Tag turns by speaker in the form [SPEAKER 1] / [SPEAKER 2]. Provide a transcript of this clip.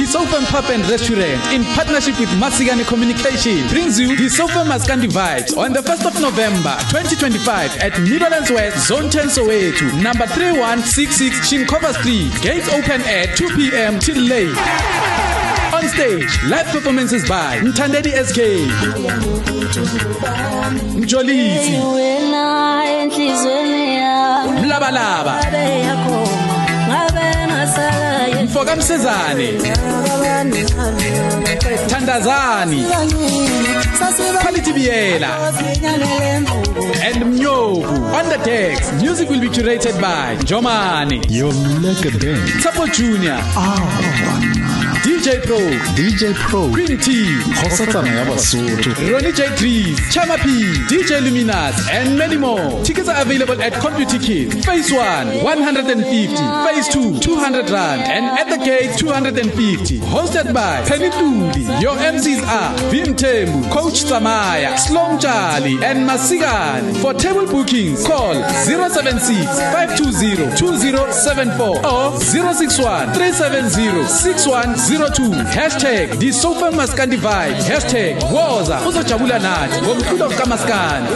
[SPEAKER 1] Sofa Pub and Restaurant, in partnership with Masigane Communication, brings you the Sofa Maskandi Vibes on the 1st of November 2025 at Middlelands West, Zone 10 Soweto, number 3166 Shinkova Street. Gates open at 2 p.m. till late. On stage, live performances by Ntandedi SK, Mjolisi, Mlabalaba, Mfoka Msezane, Tandazani, Quality Biela, and Mnyovu. On the decks, music will be curated by Jomani,
[SPEAKER 2] Your Lekker Band,
[SPEAKER 1] Sapo Junior, DJ Pro, Green Tea, Ronnie J. Trees, Chama P, DJ Luminas, and many more. Tickets are available at CompuTicket. Phase 1, 150. Phase 2, 200 Rand. And at the gate, 250. Hosted by Penny Tuli. Your MCs are Vim Tembu, Coach Samaya, Slom Charlie, and Masigan. For table bookings, call 076-520-2074 or 061-370-6102. Hashtag the Sofa Maskandi Vibe. Hashtag Woza Uzojabula Nathi ngomculo kaMaskandi.